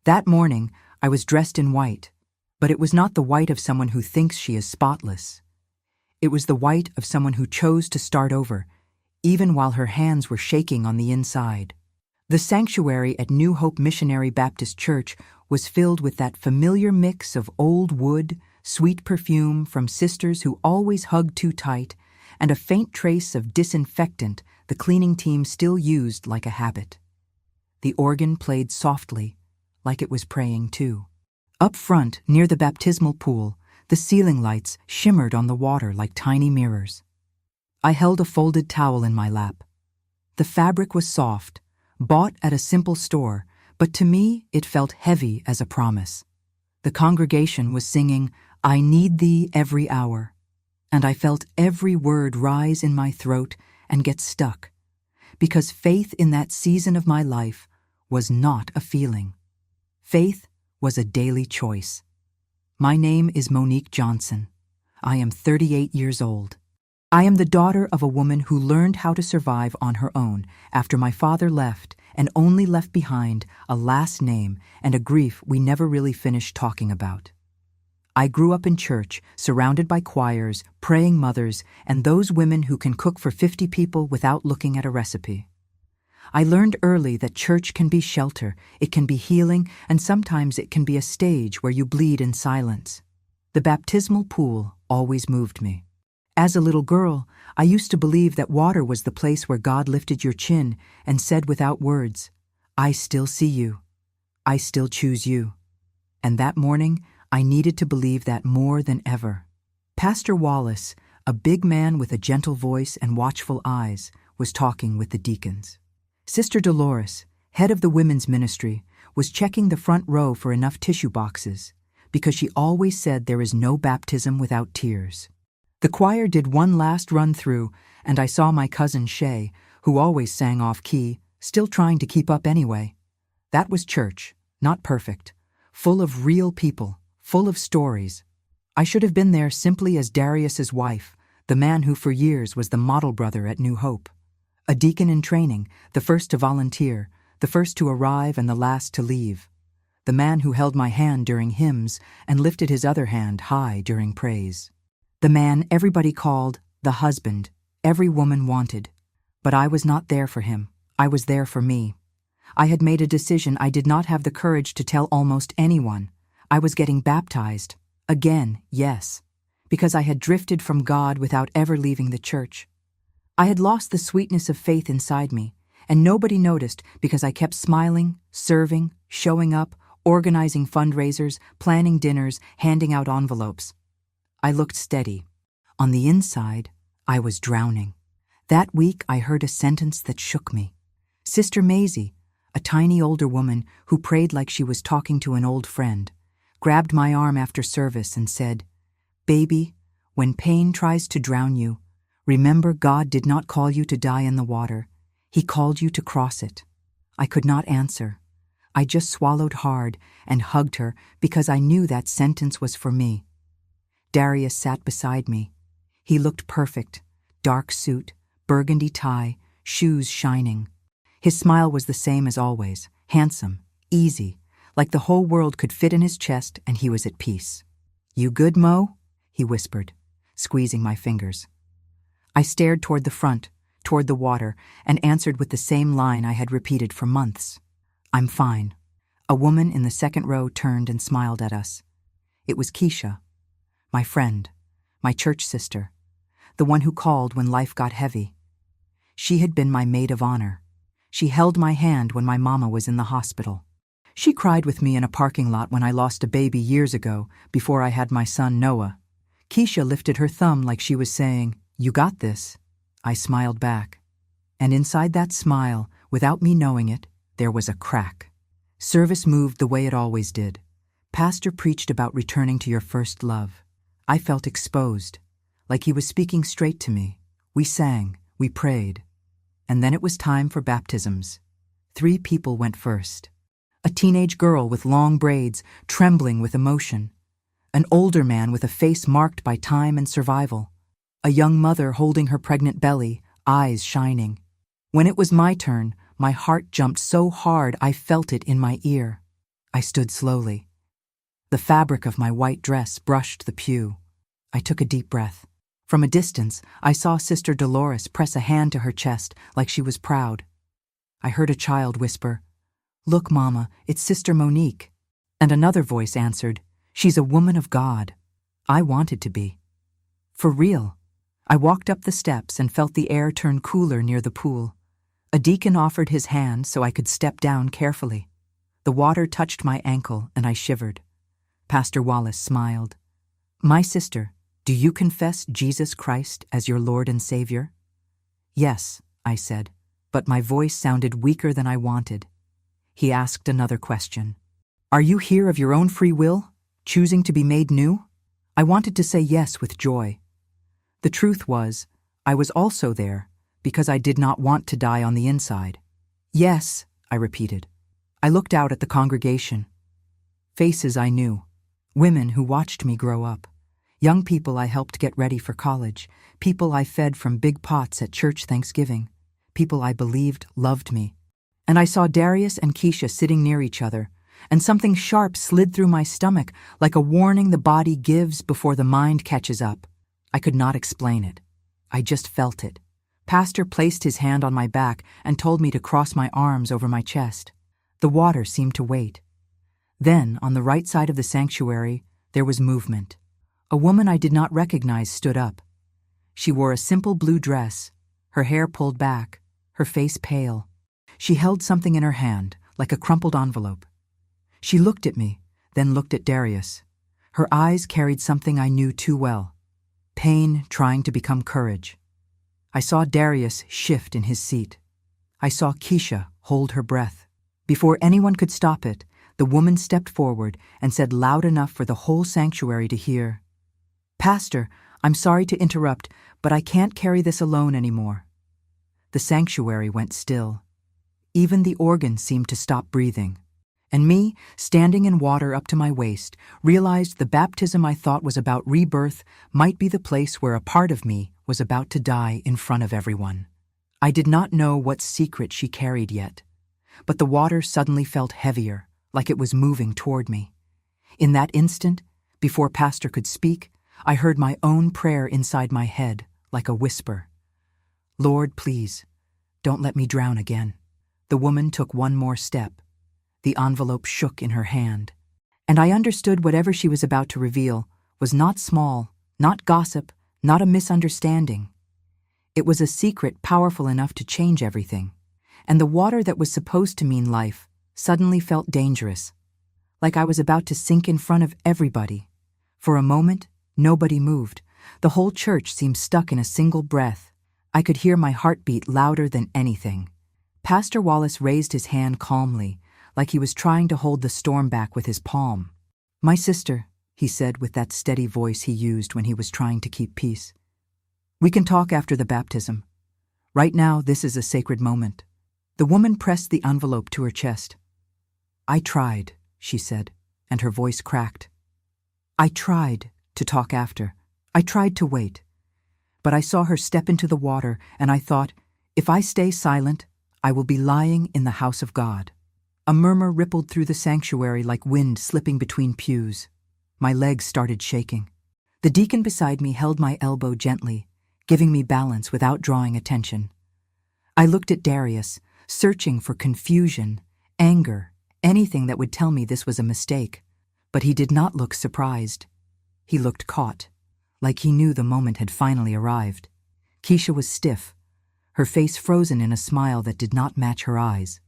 That morning, I was dressed in white, but it was not the white of someone who thinks she is spotless. It was the white of someone who chose to start over, even while her hands were shaking on the inside. The sanctuary at New Hope Missionary Baptist Church was filled with that familiar mix of old wood, sweet perfume from sisters who always hugged too tight, and a faint trace of disinfectant the cleaning team still used like a habit. The organ played softly, like it was praying too. Up front, near the baptismal pool, the ceiling lights shimmered on the water like tiny mirrors. I held a folded towel in my lap. The fabric was soft, bought at a simple store, but to me it felt heavy as a promise. The congregation was singing, "I need thee every hour," and I felt every word rise in my throat and get stuck, because faith in that season of my life was not a feeling. Faith was a daily choice. My name is Monique Johnson. I am 38 years old. I am the daughter of a woman who learned how to survive on her own after my father left and only left behind a last name and a grief we never really finished talking about. I grew up in church, surrounded by choirs, praying mothers, and those women who can cook for 50 people without looking at a recipe. I learned early that church can be shelter, it can be healing, and sometimes it can be a stage where you bleed in silence. The baptismal pool always moved me. As a little girl, I used to believe that water was the place where God lifted your chin and said without words, "I still see you. I still choose you." And that morning, I needed to believe that more than ever. Pastor Wallace, a big man with a gentle voice and watchful eyes, was talking with the deacons. Sister Dolores, head of the women's ministry, was checking the front row for enough tissue boxes, because she always said there is no baptism without tears. The choir did one last run through, and I saw my cousin Shay, who always sang off key, still trying to keep up anyway. That was church, not perfect, full of real people, full of stories. I should have been there simply as Darius's wife, the man who for years was the model brother at New Hope. A deacon in training, the first to volunteer, the first to arrive and the last to leave. The man who held my hand during hymns and lifted his other hand high during praise. The man everybody called the husband every woman wanted. But I was not there for him. I was there for me. I had made a decision I did not have the courage to tell almost anyone. I was getting baptized. Again, yes. Because I had drifted from God without ever leaving the church. I had lost the sweetness of faith inside me, and nobody noticed because I kept smiling, serving, showing up, organizing fundraisers, planning dinners, handing out envelopes. I looked steady. On the inside, I was drowning. That week, I heard a sentence that shook me. Sister Maisie, a tiny older woman who prayed like she was talking to an old friend, grabbed my arm after service and said, "Baby, when pain tries to drown you, remember God did not call you to die in the water. He called you to cross it." I could not answer. I just swallowed hard and hugged her because I knew that sentence was for me. Darius sat beside me. He looked perfect, dark suit, burgundy tie, shoes shining. His smile was the same as always, handsome, easy, like the whole world could fit in his chest and he was at peace. "You good, Mo?" he whispered, squeezing my fingers. I stared toward the front, toward the water, and answered with the same line I had repeated for months. "I'm fine." A woman in the second row turned and smiled at us. It was Keisha, my friend, my church sister, the one who called when life got heavy. She had been my maid of honor. She held my hand when my mama was in the hospital. She cried with me in a parking lot when I lost a baby years ago, before I had my son Noah. Keisha lifted her thumb like she was saying, "You got this." I smiled back. And inside that smile, without me knowing it, there was a crack. Service moved the way it always did. Pastor preached about returning to your first love. I felt exposed, like he was speaking straight to me. We sang, we prayed. And then it was time for baptisms. 3 people went first. A teenage girl with long braids, trembling with emotion. An older man with a face marked by time and survival. A young mother holding her pregnant belly, eyes shining. When it was my turn, my heart jumped so hard I felt it in my ear. I stood slowly. The fabric of my white dress brushed the pew. I took a deep breath. From a distance, I saw Sister Dolores press a hand to her chest like she was proud. I heard a child whisper, "Look, Mama, it's Sister Monique." And another voice answered, "She's a woman of God." I wanted to be. For real. I walked up the steps and felt the air turn cooler near the pool. A deacon offered his hand so I could step down carefully. The water touched my ankle and I shivered. Pastor Wallace smiled. "My sister, do you confess Jesus Christ as your Lord and Savior?" "Yes," I said, but my voice sounded weaker than I wanted. He asked another question. "Are you here of your own free will, choosing to be made new?" I wanted to say yes with joy. The truth was, I was also there because I did not want to die on the inside. "Yes," I repeated. I looked out at the congregation. Faces I knew. Women who watched me grow up. Young people I helped get ready for college. People I fed from big pots at church Thanksgiving. People I believed loved me. And I saw Darius and Keisha sitting near each other, and something sharp slid through my stomach like a warning the body gives before the mind catches up. I could not explain it. I just felt it. Pastor placed his hand on my back and told me to cross my arms over my chest. The water seemed to wait. Then, on the right side of the sanctuary, there was movement. A woman I did not recognize stood up. She wore a simple blue dress, her hair pulled back, her face pale. She held something in her hand, like a crumpled envelope. She looked at me, then looked at Darius. Her eyes carried something I knew too well. Pain trying to become courage. I saw Darius shift in his seat. I saw Keisha hold her breath. Before anyone could stop it, the woman stepped forward and said loud enough for the whole sanctuary to hear, "Pastor, I'm sorry to interrupt, but I can't carry this alone anymore." The sanctuary went still. Even the organ seemed to stop breathing. And me, standing in water up to my waist, realized the baptism I thought was about rebirth might be the place where a part of me was about to die in front of everyone. I did not know what secret she carried yet, but the water suddenly felt heavier, like it was moving toward me. In that instant, before Pastor could speak, I heard my own prayer inside my head, like a whisper. "Lord, please, don't let me drown again." The woman took one more step. The envelope shook in her hand, and I understood whatever she was about to reveal was not small, not gossip, not a misunderstanding. It was a secret powerful enough to change everything, and the water that was supposed to mean life suddenly felt dangerous, like I was about to sink in front of everybody. For a moment, nobody moved. The whole church seemed stuck in a single breath. I could hear my heartbeat louder than anything. Pastor Wallace raised his hand calmly, like he was trying to hold the storm back with his palm. "My sister," he said with that steady voice he used when he was trying to keep peace. "We can talk after the baptism. Right now, this is a sacred moment." The woman pressed the envelope to her chest. "I tried," she said, and her voice cracked. "I tried to talk after. I tried to wait. But I saw her step into the water, and I thought, if I stay silent, I will be lying in the house of God." A murmur rippled through the sanctuary like wind slipping between pews. My legs started shaking. The deacon beside me held my elbow gently, giving me balance without drawing attention. I looked at Darius, searching for confusion, anger, anything that would tell me this was a mistake. But he did not look surprised. He looked caught, like he knew the moment had finally arrived. Keisha was stiff, her face frozen in a smile that did not match her eyes.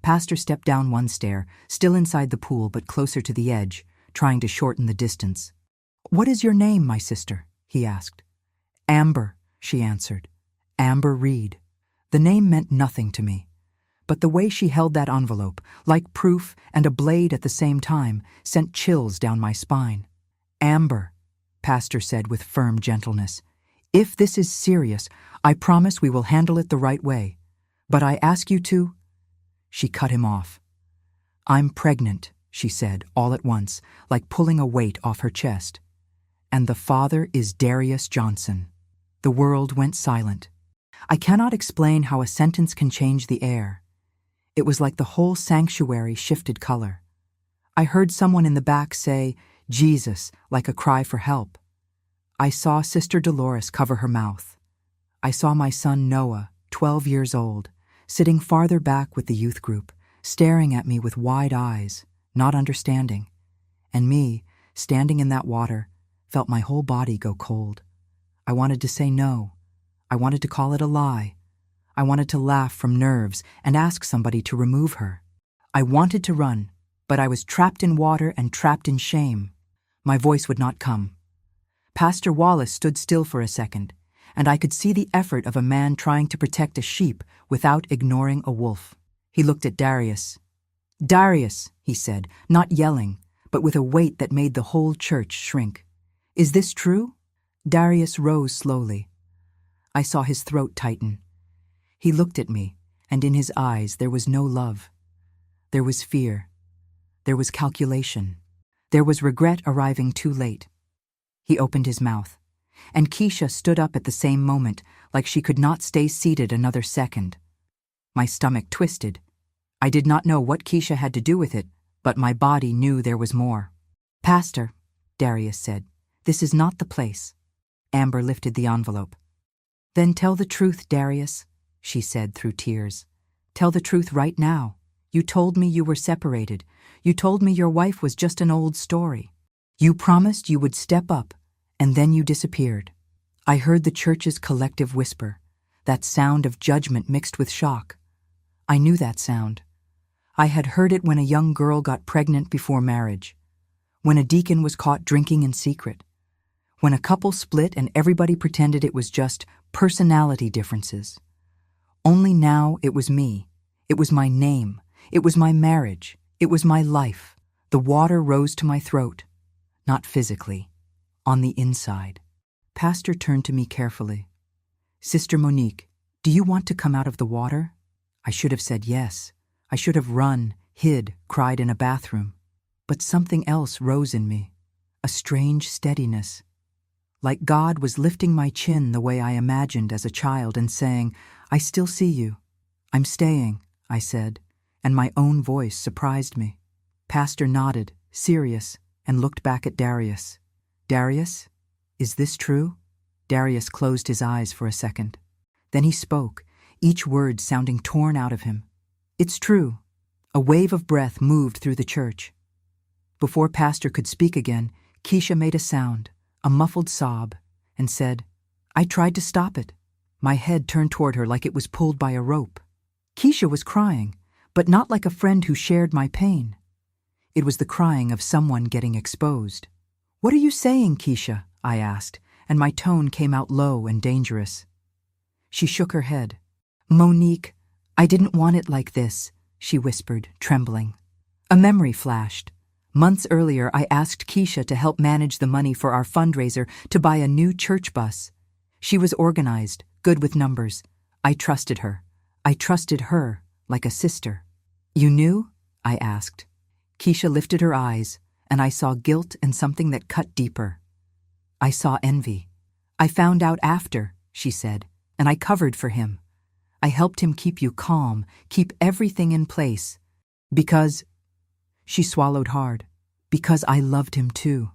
Pastor stepped down one stair, still inside the pool but closer to the edge, trying to shorten the distance. "What is your name, my sister?" he asked. "Amber," she answered. "Amber Reed." The name meant nothing to me, but the way she held that envelope, like proof and a blade at the same time, sent chills down my spine. "Amber," Pastor said with firm gentleness, "if this is serious, I promise we will handle it the right way. But I ask you to—" She cut him off. "I'm pregnant," she said, all at once, like pulling a weight off her chest. "And the father is Darius Johnson." The world went silent. I cannot explain how a sentence can change the air. It was like the whole sanctuary shifted color. I heard someone in the back say, "Jesus," like a cry for help. I saw Sister Dolores cover her mouth. I saw my son Noah, 12 years old, sitting farther back with the youth group, staring at me with wide eyes, not understanding. And me, standing in that water, felt my whole body go cold. I wanted to say no. I wanted to call it a lie. I wanted to laugh from nerves and ask somebody to remove her. I wanted to run, but I was trapped in water and trapped in shame. My voice would not come. Pastor Wallace stood still for a second, and I could see the effort of a man trying to protect a sheep without ignoring a wolf. He looked at Darius. "Darius," he said, not yelling, but with a weight that made the whole church shrink. "Is this true?" Darius rose slowly. I saw his throat tighten. He looked at me, and in his eyes there was no love. There was fear. There was calculation. There was regret arriving too late. He opened his mouth, and Keisha stood up at the same moment, like she could not stay seated another second. My stomach twisted. I did not know what Keisha had to do with it, but my body knew there was more. "Pastor," Darius said, "this is not the place." Amber lifted the envelope. "Then tell the truth, Darius," she said through tears. "Tell the truth right now. You told me you were separated. You told me your wife was just an old story. You promised you would step up, and then you disappeared." I heard the church's collective whisper, that sound of judgment mixed with shock. I knew that sound. I had heard it when a young girl got pregnant before marriage, when a deacon was caught drinking in secret, when a couple split and everybody pretended it was just personality differences. Only now it was me. It was my name. It was my marriage. It was my life. The water rose to my throat. Not physically, on the inside. Pastor turned to me carefully. "Sister Monique, do you want to come out of the water?" I should have said yes. I should have run, hid, cried in a bathroom. But something else rose in me, a strange steadiness. Like God was lifting my chin the way I imagined as a child and saying, "I still see you." "I'm staying," I said, and my own voice surprised me. Pastor nodded, serious, and looked back at Darius. "Darius, is this true?" Darius closed his eyes for a second. Then he spoke, each word sounding torn out of him. "It's true." A wave of breath moved through the church. Before Pastor could speak again, Keisha made a sound, a muffled sob, and said, "I tried to stop it." My head turned toward her like it was pulled by a rope. Keisha was crying, but not like a friend who shared my pain. It was the crying of someone getting exposed. "What are you saying, Keisha?" I asked, and my tone came out low and dangerous. She shook her head. "Monique, I didn't want it like this," she whispered, trembling. A memory flashed. Months earlier, I asked Keisha to help manage the money for our fundraiser to buy a new church bus. She was organized, good with numbers. I trusted her. I trusted her like a sister. "You knew?" I asked. Keisha lifted her eyes, and I saw guilt and something that cut deeper. I saw envy. "I found out after," she said, "and I covered for him. I helped him keep you calm, keep everything in place. Because," she swallowed hard, "because I loved him too."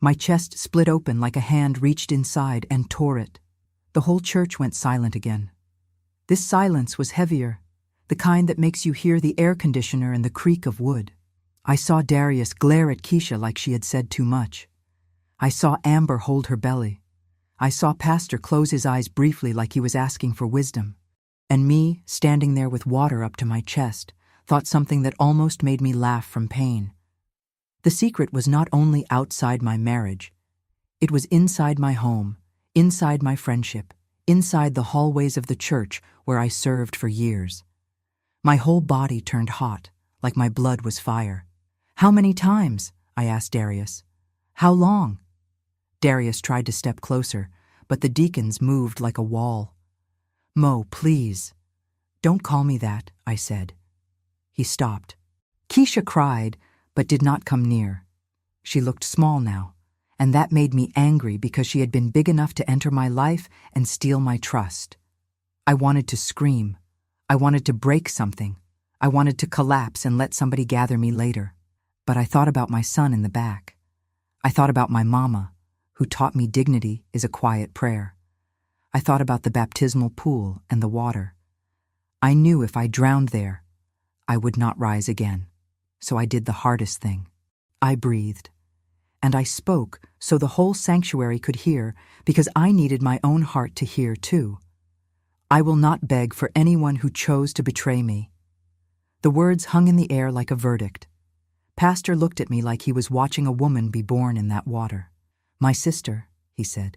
My chest split open like a hand reached inside and tore it. The whole church went silent again. This silence was heavier, the kind that makes you hear the air conditioner and the creak of wood. I saw Darius glare at Keisha like she had said too much. I saw Amber hold her belly. I saw Pastor close his eyes briefly like he was asking for wisdom. And me, standing there with water up to my chest, thought something that almost made me laugh from pain. The secret was not only outside my marriage. It was inside my home, inside my friendship, inside the hallways of the church where I served for years. My whole body turned hot, like my blood was fire. "How many times?" I asked Darius. "How long?" Darius tried to step closer, but the deacons moved like a wall. "Mo, please." "Don't call me that," I said. He stopped. Keisha cried, but did not come near. She looked small now, and that made me angry because she had been big enough to enter my life and steal my trust. I wanted to scream. I wanted to break something. I wanted to collapse and let somebody gather me later. But I thought about my son in the back. I thought about my mama, who taught me dignity is a quiet prayer. I thought about the baptismal pool and the water. I knew if I drowned there, I would not rise again. So I did the hardest thing. I breathed. And I spoke so the whole sanctuary could hear, because I needed my own heart to hear too. I will not beg for anyone who chose to betray me. The words hung in the air like a verdict. Pastor looked at me like he was watching a woman be born in that water. My sister, he said.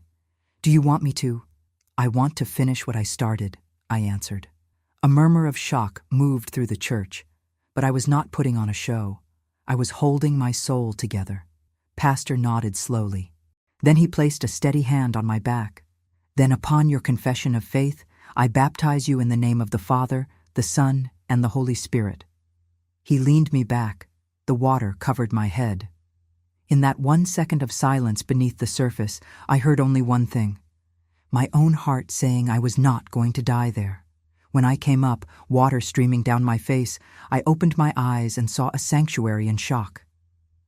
Do you want me to? I want to finish what I started, I answered. A murmur of shock moved through the church, but I was not putting on a show. I was holding my soul together. Pastor nodded slowly. Then he placed a steady hand on my back. Then upon your confession of faith, I baptize you in the name of the Father, the Son, and the Holy Spirit. He leaned me back. The water covered my head. In that 1 second of silence beneath the surface, I heard only one thing. My own heart saying I was not going to die there. When I came up, water streaming down my face, I opened my eyes and saw a sanctuary in shock.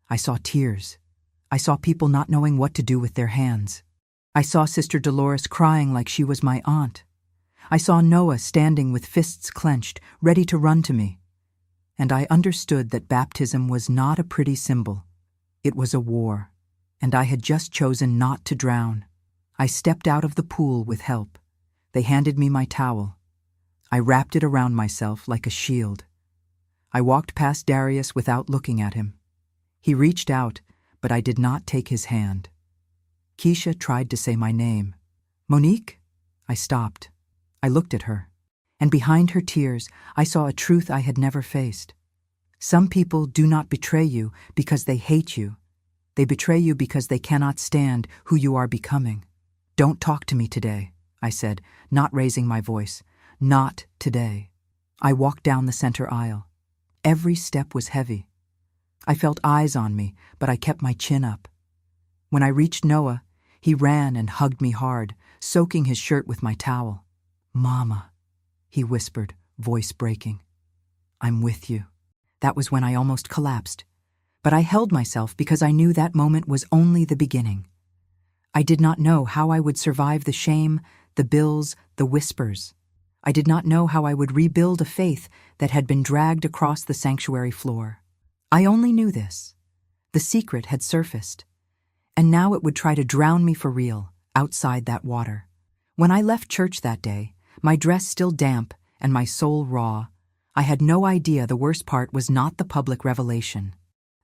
I saw tears. I saw people not knowing what to do with their hands. I saw Sister Dolores crying like she was my aunt. I saw Noah standing with fists clenched, ready to run to me. And I understood that baptism was not a pretty symbol. It was a war, and I had just chosen not to drown. I stepped out of the pool with help. They handed me my towel. I wrapped it around myself like a shield. I walked past Darius without looking at him. He reached out, but I did not take his hand. Keisha tried to say my name. Monique? I stopped. I looked at her, and behind her tears, I saw a truth I had never faced. Some people do not betray you because they hate you. They betray you because they cannot stand who you are becoming. Don't talk to me today, I said, not raising my voice. Not today. I walked down the center aisle. Every step was heavy. I felt eyes on me, but I kept my chin up. When I reached Noah, he ran and hugged me hard, soaking his shirt with my towel. Mama, he whispered, voice breaking. I'm with you. That was when I almost collapsed. But I held myself because I knew that moment was only the beginning. I did not know how I would survive the shame, the bills, the whispers. I did not know how I would rebuild a faith that had been dragged across the sanctuary floor. I only knew this. The secret had surfaced, and now it would try to drown me for real, outside that water. When I left church that day, my dress still damp and my soul raw, I had no idea the worst part was not the public revelation.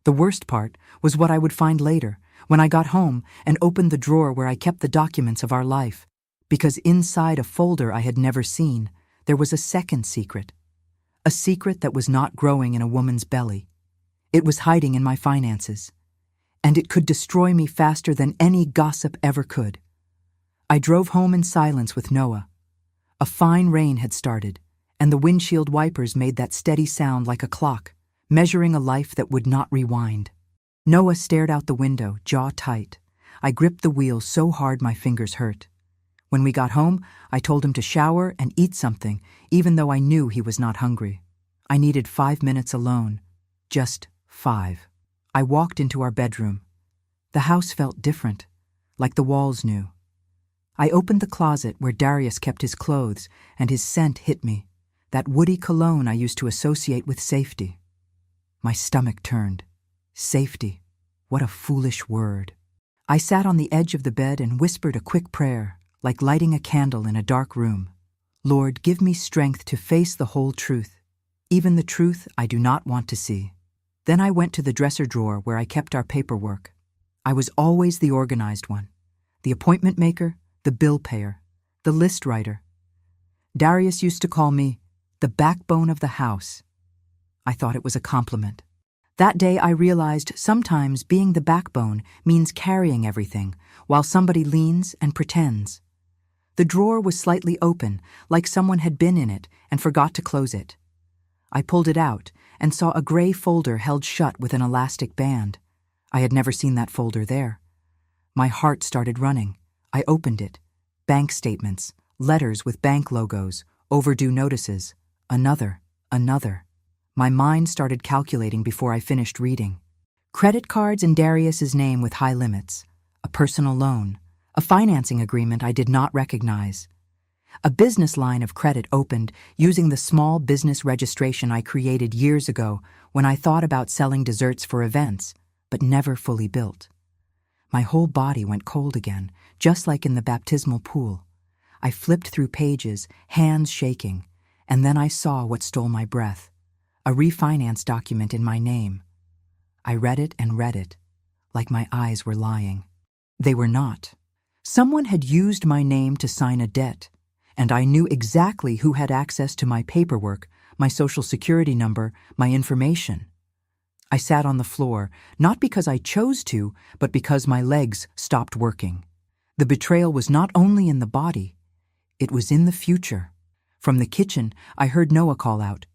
The worst part was what I would find later, when I got home and opened the drawer where I kept the documents of our life, because inside a folder I had never seen, there was a second secret. A secret that was not growing in a woman's belly. It was hiding in my finances, and it could destroy me faster than any gossip ever could. I drove home in silence with Noah. A fine rain had started, and the windshield wipers made that steady sound like a clock, measuring a life that would not rewind. Noah stared out the window, jaw tight. I gripped the wheel so hard my fingers hurt. When we got home, I told him to shower and eat something, even though I knew he was not hungry. I needed 5 minutes alone. Just 5. I walked into our bedroom. The house felt different, like the walls knew. I opened the closet where Darius kept his clothes, and his scent hit me, that woody cologne I used to associate with safety. My stomach turned. Safety. What a foolish word. I sat on the edge of the bed and whispered a quick prayer, like lighting a candle in a dark room. Lord, give me strength to face the whole truth, even the truth I do not want to see. Then I went to the dresser drawer where I kept our paperwork. I was always the organized one, the appointment maker, the bill payer, the list writer. Darius used to call me the backbone of the house. I thought it was a compliment. That day I realized sometimes being the backbone means carrying everything, while somebody leans and pretends. The drawer was slightly open, like someone had been in it and forgot to close it. I pulled it out and saw a gray folder held shut with an elastic band. I had never seen that folder there. My heart started running. I opened it. Bank statements, letters with bank logos, overdue notices, another. My mind started calculating before I finished reading. Credit cards in Darius's name with high limits, a personal loan, a financing agreement I did not recognize. A business line of credit opened using the small business registration I created years ago when I thought about selling desserts for events, but never fully built. My whole body went cold again, just like in the baptismal pool. I flipped through pages, hands shaking, and then I saw what stole my breath, a refinance document in my name. I read it, like my eyes were lying. They were not. Someone had used my name to sign a debt, and I knew exactly who had access to my paperwork, my social security number, my information. I sat on the floor, not because I chose to, but because my legs stopped working. The betrayal was not only in the body, it was in the future. From the kitchen, I heard Noah call out,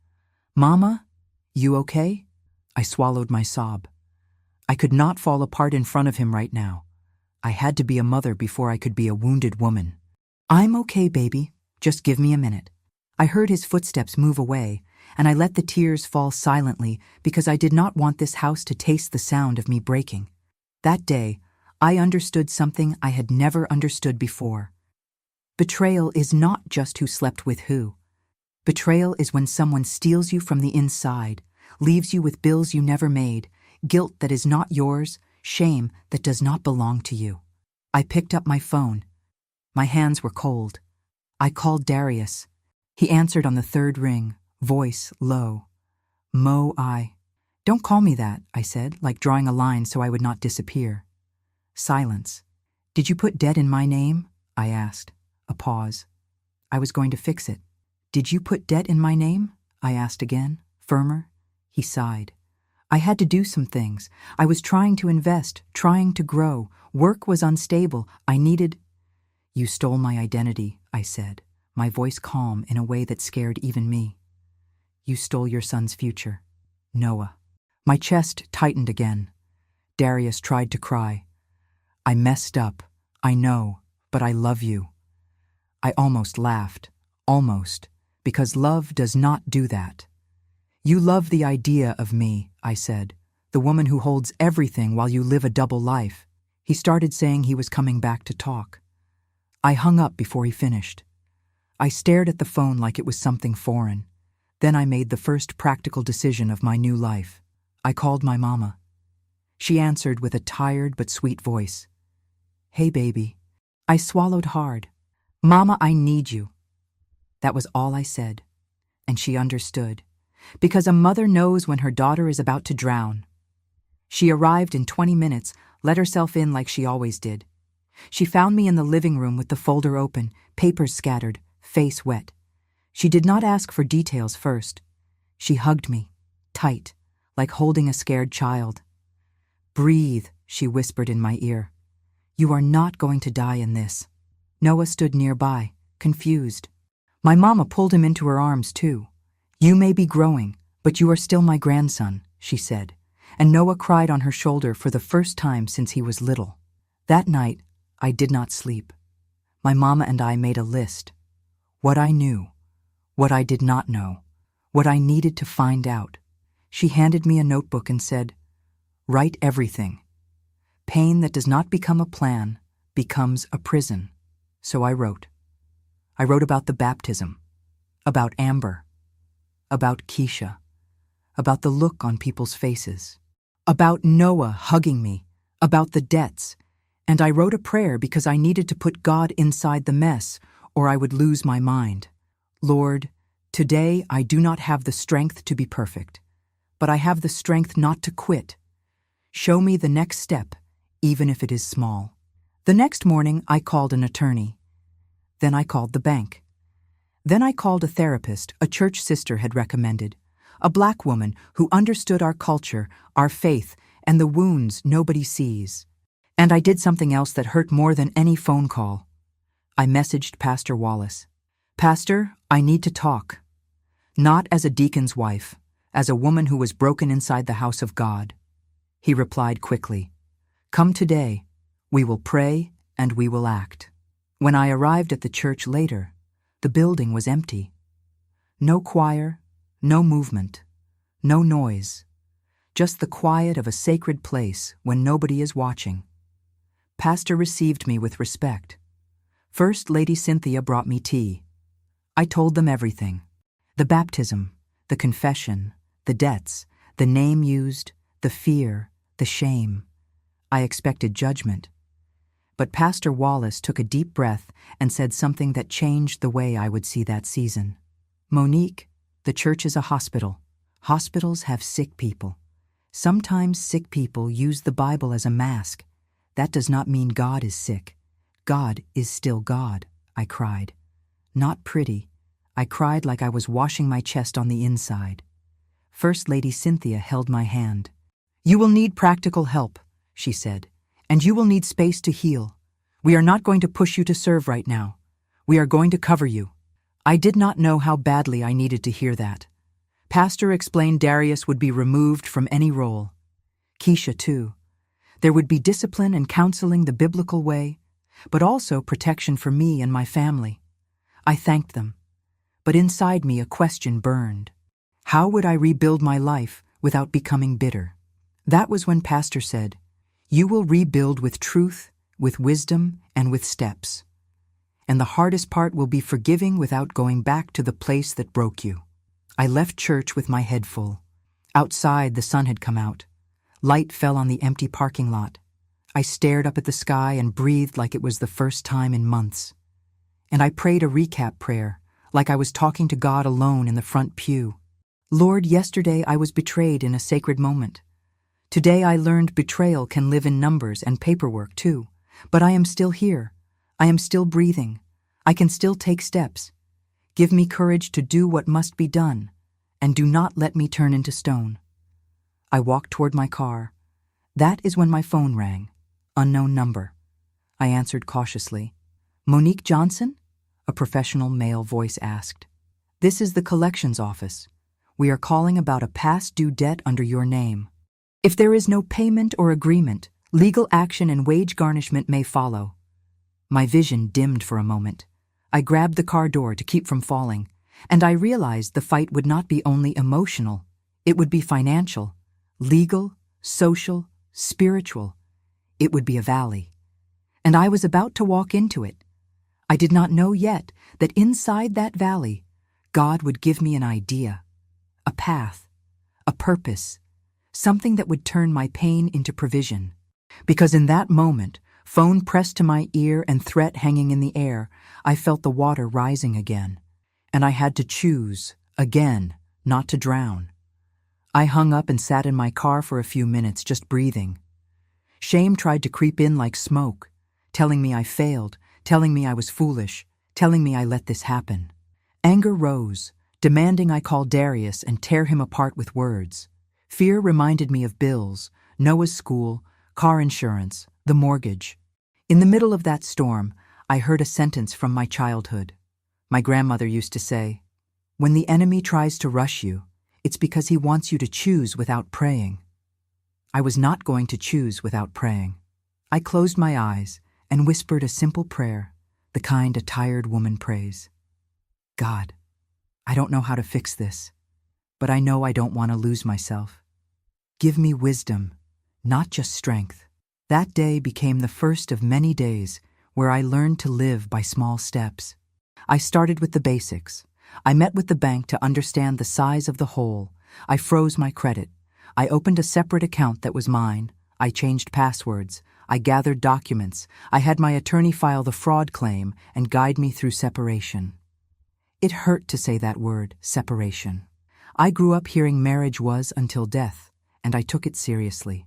"Mama, you okay?" I swallowed my sob. I could not fall apart in front of him right now. I had to be a mother before I could be a wounded woman. "I'm okay, baby. Just give me a minute." I heard his footsteps move away, and I let the tears fall silently because I did not want this house to taste the sound of me breaking. That day, I understood something I had never understood before. Betrayal is not just who slept with who. Betrayal is when someone steals you from the inside, leaves you with bills you never made, guilt that is not yours, shame that does not belong to you. I picked up my phone. My hands were cold. I called Darius. He answered on the third ring, voice low. "Mo, Don't call me that," I said, like drawing a line so I would not disappear. Silence. "Did you put debt in my name?" I asked. A pause. I was going to fix it. "Did you put debt in my name?" I asked again, firmer. He sighed. "I had to do some things. I was trying to invest, trying to grow. Work was unstable. I needed—" "You stole my identity," I said, my voice calm in a way that scared even me. "You stole your son's future. Noah." My chest tightened again. Darius tried to cry. "I messed up. I know, but I love you." I almost laughed. Almost. Because love does not do that. "You love the idea of me," I said, "the woman who holds everything while you live a double life." He started saying he was coming back to talk. I hung up before he finished. I stared at the phone like it was something foreign. Then I made the first practical decision of my new life. I called my mama. She answered with a tired but sweet voice. "Hey, baby." I swallowed hard. "Mama, I need you." That was all I said. And she understood. Because a mother knows when her daughter is about to drown. She arrived in 20 minutes, let herself in like she always did. She found me in the living room with the folder open, papers scattered, face wet. She did not ask for details first. She hugged me, tight, like holding a scared child. "Breathe," she whispered in my ear. "You are not going to die in this." Noah stood nearby, confused. My mama pulled him into her arms too. "You may be growing, but you are still my grandson," she said, and Noah cried on her shoulder for the first time since he was little. That night, I did not sleep. My mama and I made a list. What I knew, what I did not know, what I needed to find out. She handed me a notebook and said, "Write everything. Pain that does not become a plan becomes a prison." So I wrote. I wrote about the baptism, about Amber, about Keisha, about the look on people's faces, about Noah hugging me, about the debts, and I wrote a prayer because I needed to put God inside the mess or I would lose my mind. "Lord, today I do not have the strength to be perfect, but I have the strength not to quit. Show me the next step, even if it is small." The next morning, I called an attorney. Then I called the bank. Then I called a therapist a church sister had recommended, a black woman who understood our culture, our faith, and the wounds nobody sees. And I did something else that hurt more than any phone call. I messaged Pastor Wallace. "Pastor, I need to talk. Not as a deacon's wife, as a woman who was broken inside the house of God." He replied quickly, "Come today. We will pray and we will act." When I arrived at the church later, the building was empty. No choir, no movement, no noise. just the quiet of a sacred place when nobody is watching. Pastor received me with respect. First Lady Cynthia brought me tea. I told them everything. The baptism, the confession, the debts, the name used, the fear, the shame. I expected judgment. But Pastor Wallace took a deep breath and said something that changed the way I would see that season. Monique, the church is a hospital. Hospitals have sick people. Sometimes sick people use the Bible as a mask. That does not mean God is sick. God is still God, I cried. Not pretty. I cried like I was washing my chest on the inside. First Lady Cynthia held my hand. You will need practical help, she said, and you will need space to heal. We are not going to push you to serve right now. We are going to cover you. I did not know how badly I needed to hear that. Pastor explained Darius would be removed from any role. Keisha, too. There would be discipline and counseling the biblical way, but also protection for me and my family. I thanked them, but inside me a question burned. How would I rebuild my life without becoming bitter? That was when Pastor said, "You will rebuild with truth, with wisdom, and with steps. And the hardest part will be forgiving without going back to the place that broke you." I left church with my head full. Outside, the sun had come out. Light fell on the empty parking lot. I stared up at the sky and breathed like it was the first time in months. And I prayed a recap prayer, like I was talking to God alone in the front pew. Lord, yesterday I was betrayed in a sacred moment. Today I learned betrayal can live in numbers and paperwork too. But I am still here. I am still breathing. I can still take steps. Give me courage to do what must be done, and do not let me turn into stone. I walked toward my car. That is when my phone rang. Unknown number. I answered cautiously. Monique Johnson? A professional male voice asked. This is the collections office. We are calling about a past due debt under your name. If there is no payment or agreement, legal action and wage garnishment may follow. My vision dimmed for a moment. I grabbed the car door to keep from falling, and I realized the fight would not be only emotional. It would be financial, legal, social, spiritual. It would be a valley. And I was about to walk into it. I did not know yet that inside that valley, God would give me an idea, a path, a purpose, something that would turn my pain into provision. Because in that moment, phone pressed to my ear and threat hanging in the air, I felt the water rising again. And I had to choose, again, not to drown. I hung up and sat in my car for a few minutes, just breathing. Shame tried to creep in like smoke, telling me I failed, telling me I was foolish, telling me I let this happen. Anger rose, demanding I call Darius and tear him apart with words. Fear reminded me of bills, Noah's school, car insurance, the mortgage. In the middle of that storm, I heard a sentence from my childhood. My grandmother used to say, "When the enemy tries to rush you, it's because he wants you to choose without praying." I was not going to choose without praying. I closed my eyes and whispered a simple prayer, the kind a tired woman prays. God, I don't know how to fix this, but I know I don't want to lose myself. Give me wisdom, not just strength. That day became the first of many days where I learned to live by small steps. I started with the basics. I met with the bank to understand the size of the hole. I froze my credit. I opened a separate account that was mine. I changed passwords. I gathered documents. I had my attorney file the fraud claim and guide me through separation. It hurt to say that word, separation. I grew up hearing marriage was until death, and I took it seriously.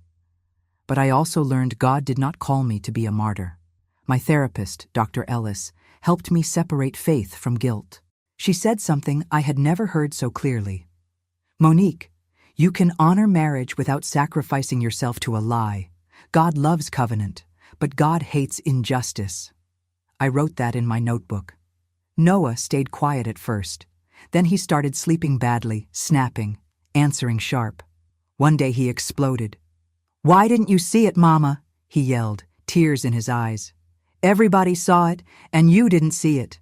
But I also learned God did not call me to be a martyr. My therapist, Dr. Ellis, helped me separate faith from guilt. She said something I had never heard so clearly. Monique, you can honor marriage without sacrificing yourself to a lie. God loves covenant, but God hates injustice. I wrote that in my notebook. Noah stayed quiet at first. Then he started sleeping badly, snapping, answering sharp. One day he exploded. "Why didn't you see it, Mama?" he yelled, tears in his eyes. "Everybody saw it, and you didn't see it."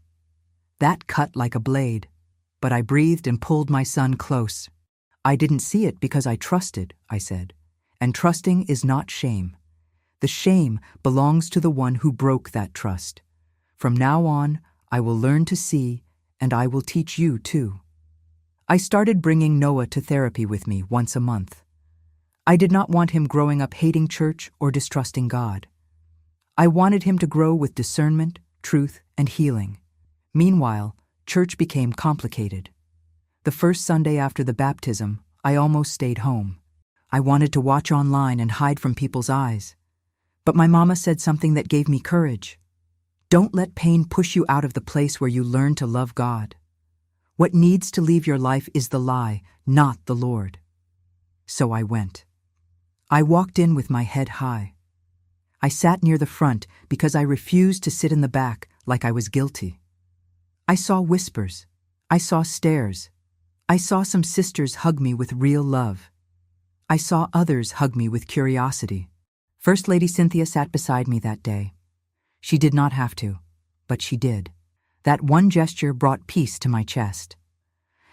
That cut like a blade, but I breathed and pulled my son close. I didn't see it because I trusted, I said. And trusting is not shame. The shame belongs to the one who broke that trust. From now on, I will learn to see, and I will teach you too. I started bringing Noah to therapy with me once a month. I did not want him growing up hating church or distrusting God. I wanted him to grow with discernment, truth, and healing. Meanwhile, church became complicated. The first Sunday after the baptism, I almost stayed home. I wanted to watch online and hide from people's eyes. But my mama said something that gave me courage. Don't let pain push you out of the place where you learn to love God. What needs to leave your life is the lie, not the Lord. So I went. I walked in with my head high. I sat near the front because I refused to sit in the back like I was guilty. I saw whispers. I saw stares. I saw some sisters hug me with real love. I saw others hug me with curiosity. First Lady Cynthia sat beside me that day. She did not have to, but she did. That one gesture brought peace to my chest.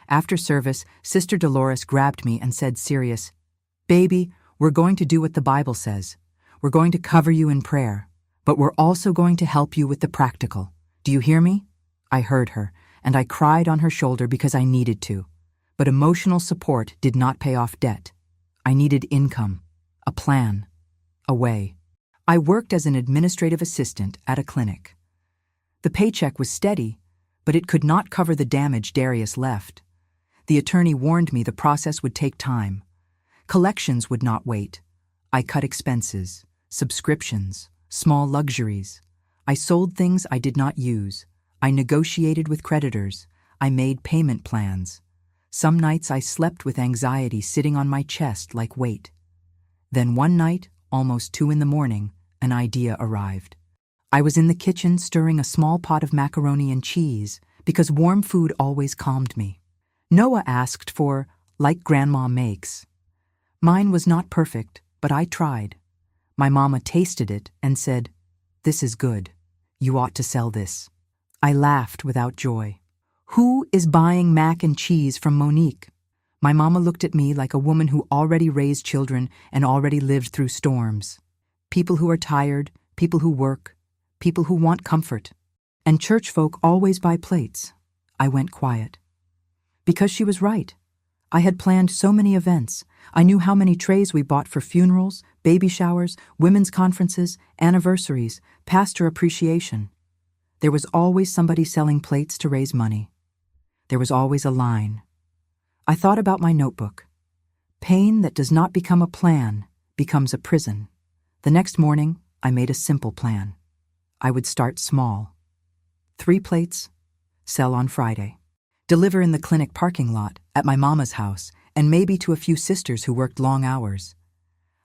After service, Sister Dolores grabbed me and said serious, "Baby, we're going to do what the Bible says. We're going to cover you in prayer, but we're also going to help you with the practical. Do you hear me?" I heard her, and I cried on her shoulder because I needed to. But emotional support did not pay off debt. I needed income, a plan, a way. I worked as an administrative assistant at a clinic. The paycheck was steady, but it could not cover the damage Darius left. The attorney warned me the process would take time. Collections would not wait. I cut expenses, subscriptions, small luxuries. I sold things I did not use. I negotiated with creditors. I made payment plans. Some nights I slept with anxiety sitting on my chest like weight. Then one night, almost 2 a.m, an idea arrived. I was in the kitchen stirring a small pot of macaroni and cheese because warm food always calmed me. Noah asked for, like Grandma makes. Mine was not perfect, but I tried. My mama tasted it and said, "This is good. You ought to sell this." I laughed without joy. Who is buying mac and cheese from Monique? My mama looked at me like a woman who already raised children and already lived through storms. People who are tired, people who work, people who want comfort. And church folk always buy plates. I went quiet. Because she was right. I had planned so many events. I knew how many trays we bought for funerals, baby showers, women's conferences, anniversaries, pastor appreciation. There was always somebody selling plates to raise money. There was always a line. I thought about my notebook. Pain that does not become a plan becomes a prison. The next morning, I made a simple plan. I would start small. 3 plates, sell on Friday. Deliver in the clinic parking lot, at my mama's house, and maybe to a few sisters who worked long hours.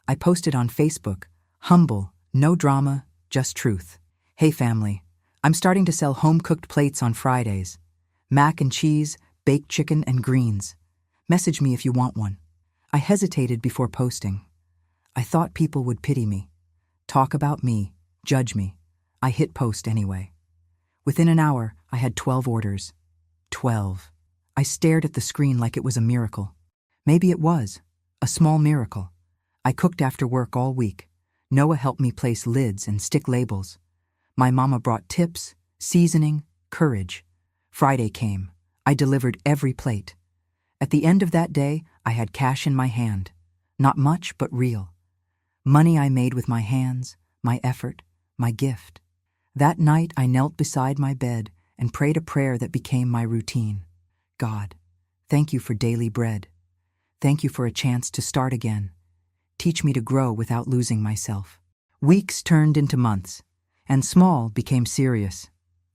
I posted on Facebook, humble, no drama, just truth. Hey family, I'm starting to sell home-cooked plates on Fridays. Mac and cheese, baked chicken, and greens. Message me if you want one. I hesitated before posting. I thought people would pity me, talk about me, judge me. I hit post anyway. Within an hour, I had 12 orders. 12. I stared at the screen like it was a miracle. Maybe it was. A small miracle. I cooked after work all week. Noah helped me place lids and stick labels. My mama brought tips, seasoning, courage. Friday came. I delivered every plate. At the end of that day, I had cash in my hand. Not much, but real. Money I made with my hands, my effort, my gift. That night, I knelt beside my bed and prayed a prayer that became my routine. God, thank you for daily bread. Thank you for a chance to start again. Teach me to grow without losing myself. Weeks turned into months, and small became serious.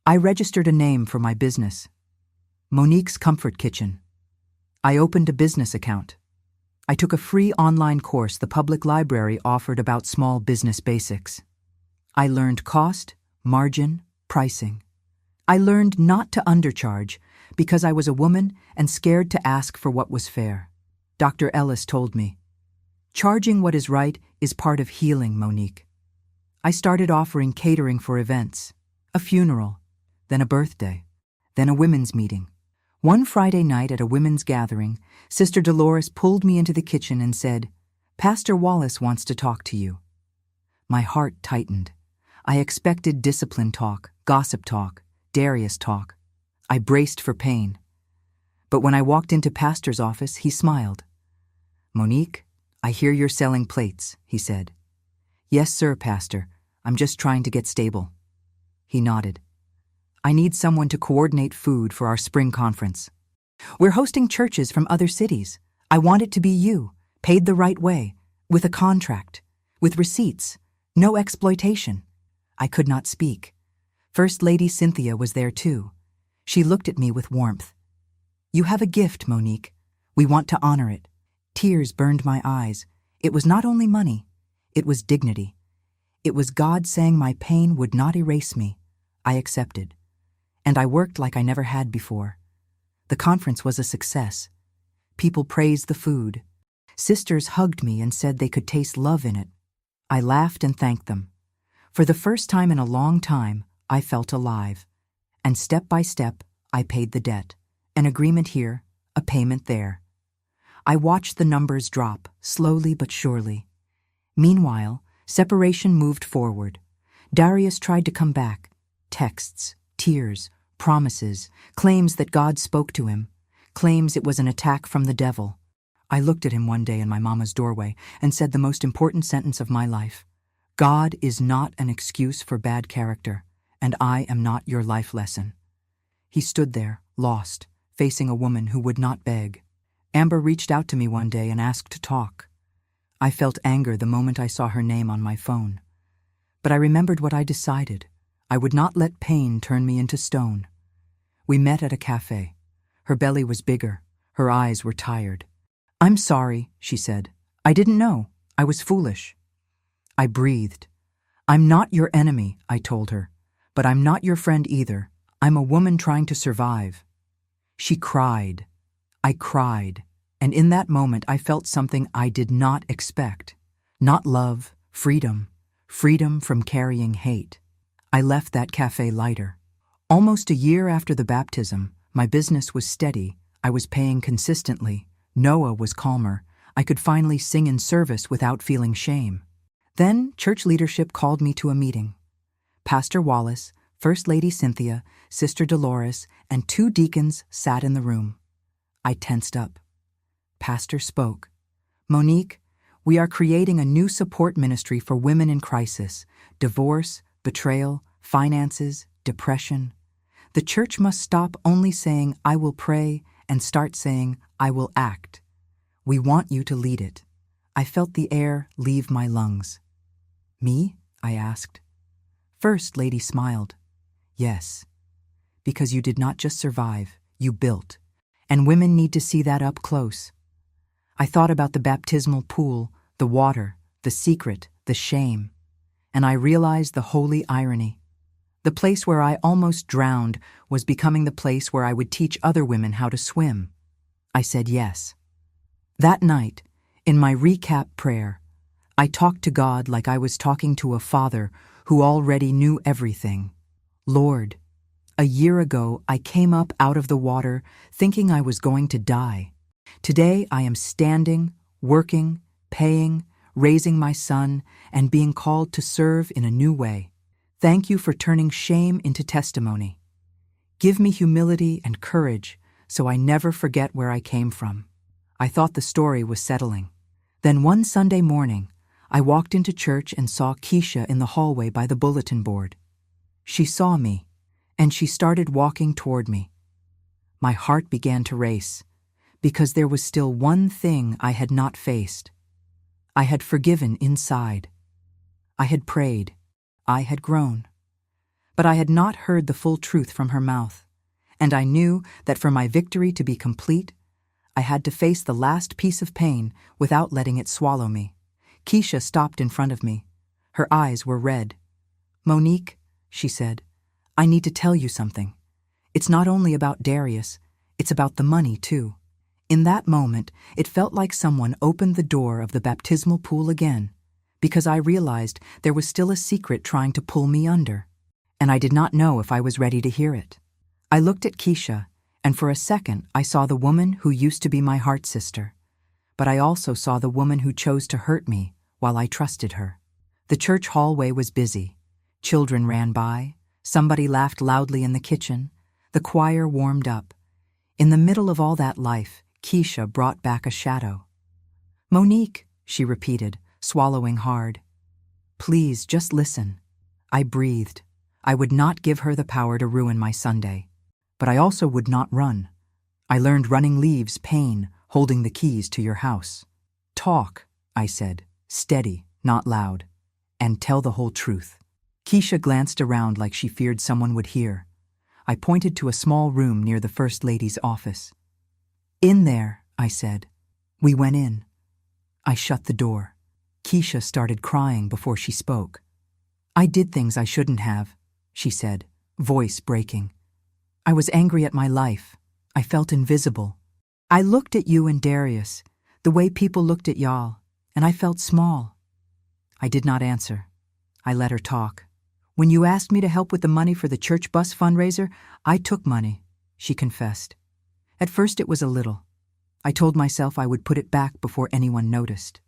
I registered a name for my business. Monique's Comfort Kitchen. I opened a business account. I took a free online course the public library offered about small business basics. I learned cost, margin, pricing. I learned not to undercharge because I was a woman and scared to ask for what was fair. Dr. Ellis told me, "Charging what is right is part of healing, Monique." I started offering catering for events, a funeral, then a birthday, then a women's meeting. One Friday night at a women's gathering, Sister Dolores pulled me into the kitchen and said, "Pastor Wallace wants to talk to you." My heart tightened. I expected discipline talk, gossip talk, Darius talk. I braced for pain. But when I walked into Pastor's office, he smiled. "Monique, I hear you're selling plates," he said. "Yes, sir, Pastor. I'm just trying to get stable." He nodded. "I need someone to coordinate food for our spring conference. We're hosting churches from other cities. I want it to be you, paid the right way, with a contract, with receipts, no exploitation." I could not speak. First Lady Cynthia was there too. She looked at me with warmth. "You have a gift, Monique. We want to honor it." Tears burned my eyes. It was not only money. It was dignity. It was God saying my pain would not erase me. I accepted. And I worked like I never had before. The conference was a success. People praised the food. Sisters hugged me and said they could taste love in it. I laughed and thanked them. For the first time in a long time, I felt alive. And step by step, I paid the debt. An agreement here, a payment there. I watched the numbers drop, slowly but surely. Meanwhile, separation moved forward. Darius tried to come back. Texts, tears, promises, claims that God spoke to him, claims it was an attack from the devil. I looked at him one day in my mama's doorway and said the most important sentence of my life. God is not an excuse for bad character, and I am not your life lesson. He stood there, lost, facing a woman who would not beg. Amber reached out to me one day and asked to talk. I felt anger the moment I saw her name on my phone. But I remembered what I decided. I would not let pain turn me into stone. We met at a cafe. Her belly was bigger. Her eyes were tired. "I'm sorry," she said. "I didn't know. I was foolish." I breathed. "I'm not your enemy," I told her. "But I'm not your friend either. I'm a woman trying to survive." She cried. I cried. And in that moment I felt something I did not expect. Not love, freedom. Freedom from carrying hate. I left that cafe lighter. Almost a year after the baptism, my business was steady. I was paying consistently. Noah was calmer. I could finally sing in service without feeling shame. Then church leadership called me to a meeting. Pastor Wallace, First Lady Cynthia, Sister Dolores, and 2 deacons sat in the room. I tensed up. Pastor spoke. "Monique, we are creating a new support ministry for women in crisis, divorce, betrayal, finances, depression. The church must stop only saying, 'I will pray,' and start saying, 'I will act.' We want you to lead it." I felt the air leave my lungs. "Me?" I asked. First Lady smiled. "Yes, because you did not just survive, you built. And women need to see that up close." I thought about the baptismal pool, the water, the secret, the shame. And I realized the holy irony. The place where I almost drowned was becoming the place where I would teach other women how to swim. I said yes. That night, in my recap prayer, I talked to God like I was talking to a father who already knew everything. "Lord, a year ago I came up out of the water thinking I was going to die. Today I am standing, working, paying, raising my son, and being called to serve in a new way. Thank you for turning shame into testimony. Give me humility and courage so I never forget where I came from." I thought the story was settling. Then one Sunday morning, I walked into church and saw Keisha in the hallway by the bulletin board. She saw me, and she started walking toward me. My heart began to race, because there was still one thing I had not faced. I had forgiven inside. I had prayed. I had grown. But I had not heard the full truth from her mouth, and I knew that for my victory to be complete, I had to face the last piece of pain without letting it swallow me. Keisha stopped in front of me. Her eyes were red. "Monique," she said, "I need to tell you something. It's not only about Darius, it's about the money too." In that moment, it felt like someone opened the door of the baptismal pool again, because I realized there was still a secret trying to pull me under, and I did not know if I was ready to hear it. I looked at Keisha, And for a second, I saw the woman who used to be my heart sister. But I also saw the woman who chose to hurt me while I trusted her. The church hallway was busy. Children ran by. Somebody laughed loudly in the kitchen. The choir warmed up. In the middle of all that life, Keisha brought back a shadow. "Monique," she repeated, swallowing hard. "Please, just listen." I breathed. I would not give her the power to ruin my Sunday. But I also would not run. I learned running leaves pain, holding the keys to your house. "Talk," I said, steady, not loud, "and tell the whole truth." Keisha glanced around like she feared someone would hear. I pointed to a small room near the First Lady's office. "In there," I said. We went in. I shut the door. Keisha started crying before she spoke. "I did things I shouldn't have," she said, voice breaking. "I was angry at my life. I felt invisible. I looked at you and Darius, the way people looked at y'all, and I felt small." I did not answer. I let her talk. "When you asked me to help with the money for the church bus fundraiser, I took money," she confessed. "At first it was a little. I told myself I would put it back before anyone noticed.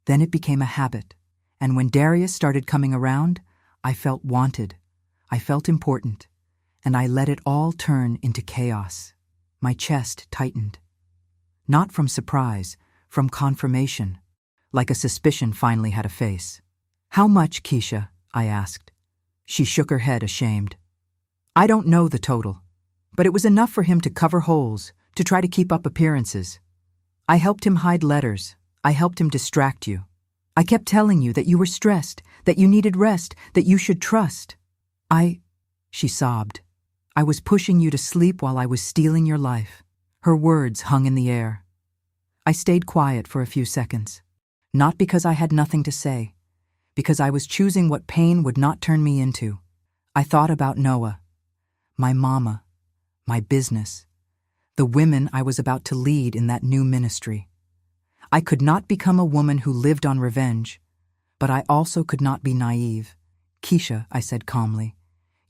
Then it became a habit, and when Darius started coming around, I felt wanted. I felt important, and I let it all turn into chaos." My chest tightened. Not from surprise, from confirmation, like a suspicion finally had a face. "How much, Keisha?" I asked. She shook her head, ashamed. "I don't know the total, but it was enough for him to cover holes, to try to keep up appearances. I helped him hide letters. I helped him distract you. I kept telling you that you were stressed, that you needed rest, that you should trust. She sobbed. "I was pushing you to sleep while I was stealing your life." Her words hung in the air. I stayed quiet for a few seconds, not because I had nothing to say, because I was choosing what pain would not turn me into. I thought about Noah, my mama, my business, the women I was about to lead in that new ministry. I could not become a woman who lived on revenge, but I also could not be naive. "Keisha," I said calmly,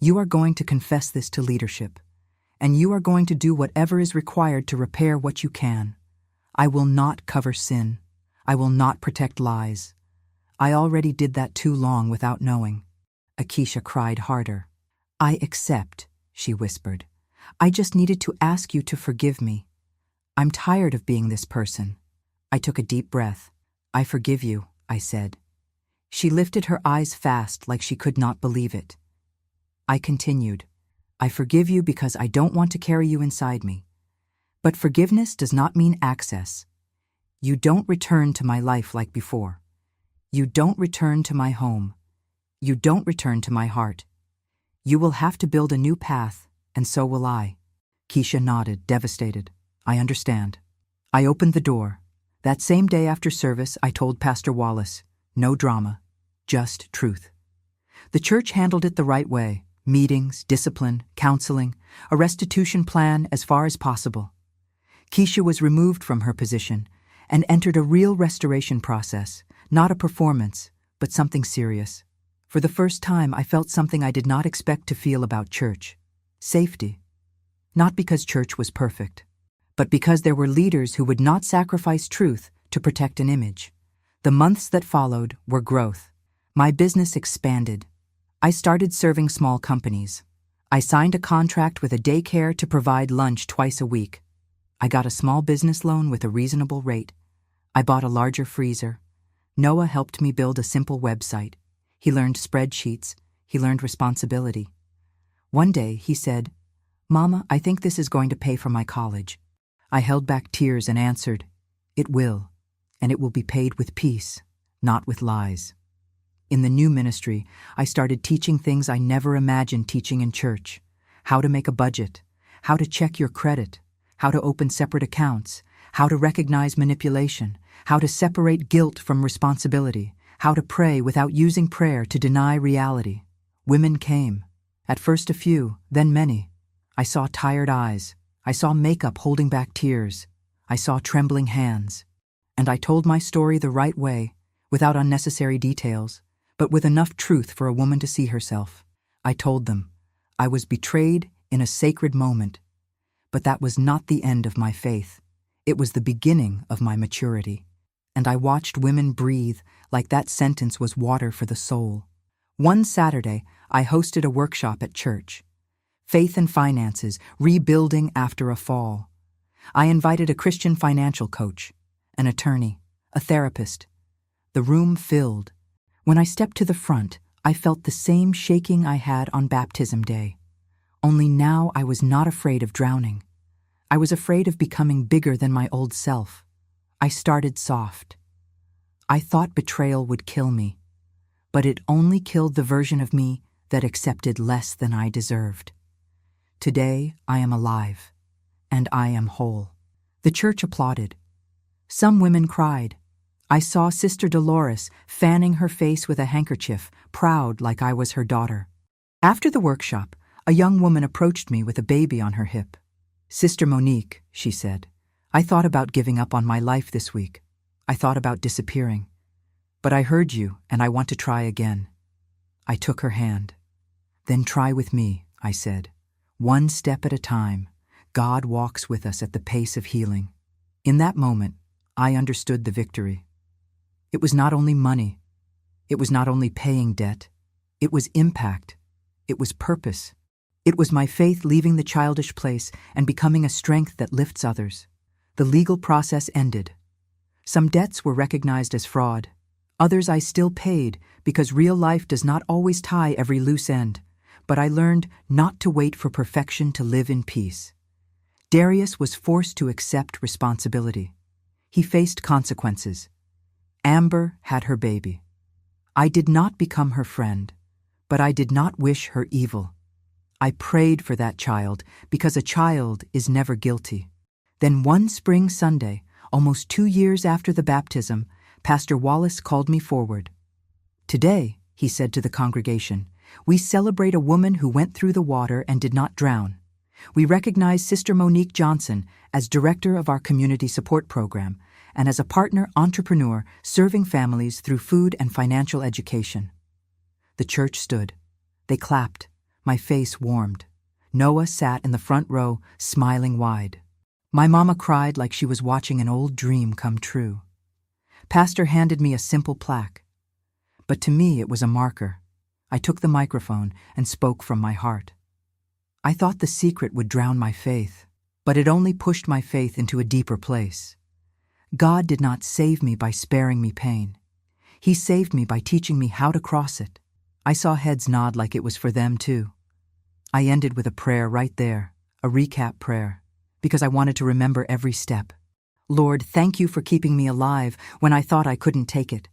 "you are going to confess this to leadership, and you are going to do whatever is required to repair what you can. I will not cover sin. I will not protect lies. I already did that too long without knowing." Keisha cried harder. "I accept," she whispered. "I just needed to ask you to forgive me. I'm tired of being this person." I took a deep breath. "I forgive you," I said. She lifted her eyes fast like she could not believe it. I continued, "I forgive you because I don't want to carry you inside me. But forgiveness does not mean access. You don't return to my life like before. You don't return to my home. You don't return to my heart. You will have to build a new path, and so will I." Keisha nodded, devastated. "I understand." I opened the door. That same day after service, I told Pastor Wallace, no drama, just truth. The church handled it the right way. Meetings, discipline, counseling, a restitution plan as far as possible. Keisha was removed from her position and entered a real restoration process, not a performance, but something serious. For the first time, I felt something I did not expect to feel about church. Safety. Not because church was perfect, but because there were leaders who would not sacrifice truth to protect an image. The months that followed were growth. My business expanded. I started serving small companies. I signed a contract with a daycare to provide lunch twice a week. I got a small business loan with a reasonable rate. I bought a larger freezer. Noah helped me build a simple website. He learned spreadsheets. He learned responsibility. One day, he said, "Mama, I think this is going to pay for my college." I held back tears and answered, "It will, and it will be paid with peace, not with lies." In the new ministry, I started teaching things I never imagined teaching in church. How to make a budget, how to check your credit, how to open separate accounts, how to recognize manipulation, how to separate guilt from responsibility, how to pray without using prayer to deny reality. Women came. At first a few, then many. I saw tired eyes. I saw makeup holding back tears. I saw trembling hands. And I told my story the right way, without unnecessary details, but with enough truth for a woman to see herself. I told them, I was betrayed in a sacred moment, But that was not the end of my faith. It was the beginning of my maturity. And I watched women breathe like that sentence was water for the soul. One Saturday, I hosted a workshop at church. Faith and finances, rebuilding after a fall. I invited a Christian financial coach, an attorney, a therapist. The room filled. When I stepped to the front, I felt the same shaking I had on baptism day. Only now I was not afraid of drowning. I was afraid of becoming bigger than my old self. I started soft. I thought betrayal would kill me, but it only killed the version of me that accepted less than I deserved. Today, I am alive, and I am whole. The church applauded. Some women cried. I saw Sister Dolores fanning her face with a handkerchief, proud like I was her daughter. After the workshop, a young woman approached me with a baby on her hip. "Sister Monique," she said, "I thought about giving up on my life this week. I thought about disappearing. But I heard you, and I want to try again." I took her hand. "Then try with me," I said. "One step at a time. God walks with us at the pace of healing." In that moment, I understood the victory. It was not only money. It was not only paying debt. It was impact. It was purpose. It was my faith leaving the childish place and becoming a strength that lifts others. The legal process ended. Some debts were recognized as fraud. Others I still paid because real life does not always tie every loose end. But I learned not to wait for perfection to live in peace. Darius was forced to accept responsibility. He faced consequences. Amber had her baby. I did not become her friend, but I did not wish her evil. I prayed for that child because a child is never guilty. Then one spring Sunday, almost 2 years after the baptism, Pastor Wallace called me forward. "Today," he said to the congregation, "we celebrate a woman who went through the water and did not drown. We recognize Sister Monique Johnson as director of our community support program and as a partner entrepreneur serving families through food and financial education." The church stood. They clapped. My face warmed. Noah sat in the front row, smiling wide. My mama cried like she was watching an old dream come true. Pastor handed me a simple plaque. But to me it was a marker. I took the microphone and spoke from my heart. I thought the secret would drown my faith, but it only pushed my faith into a deeper place. God did not save me by sparing me pain. He saved me by teaching me how to cross it. I saw heads nod like it was for them too. I ended with a prayer right there, a recap prayer, because I wanted to remember every step. "Lord, thank you for keeping me alive when I thought I couldn't take it.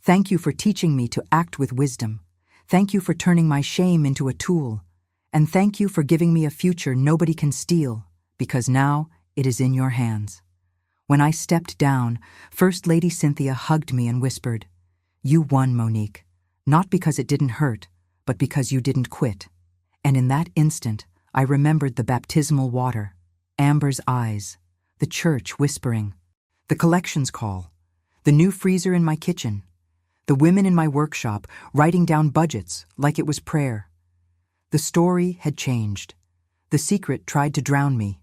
Thank you for teaching me to act with wisdom. Thank you for turning my shame into a tool. And thank you for giving me a future nobody can steal, because now it is in your hands." When I stepped down, First Lady Cynthia hugged me and whispered, "You won, Monique, not because it didn't hurt, but because you didn't quit." And in that instant, I remembered the baptismal water, Amber's eyes, the church whispering, the collections call, the new freezer in my kitchen, the women in my workshop writing down budgets like it was prayer. The story had changed. The secret tried to drown me,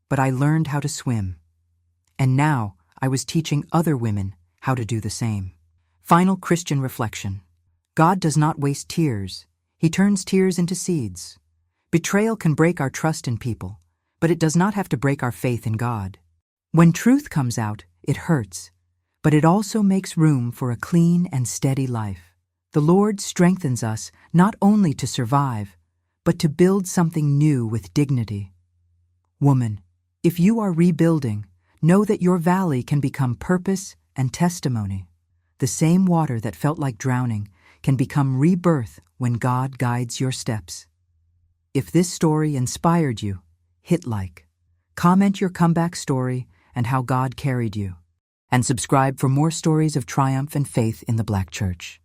but I learned how to swim. And now I was teaching other women how to do the same. Final Christian reflection. God does not waste tears. He turns tears into seeds. Betrayal can break our trust in people, but it does not have to break our faith in God. When truth comes out, it hurts, but it also makes room for a clean and steady life. The Lord strengthens us not only to survive, but to build something new with dignity. Woman, if you are rebuilding, know that your valley can become purpose and testimony. The same water that felt like drowning can become rebirth when God guides your steps. If this story inspired you, hit like. Comment your comeback story and how God carried you. And subscribe for more stories of triumph and faith in the Black Church.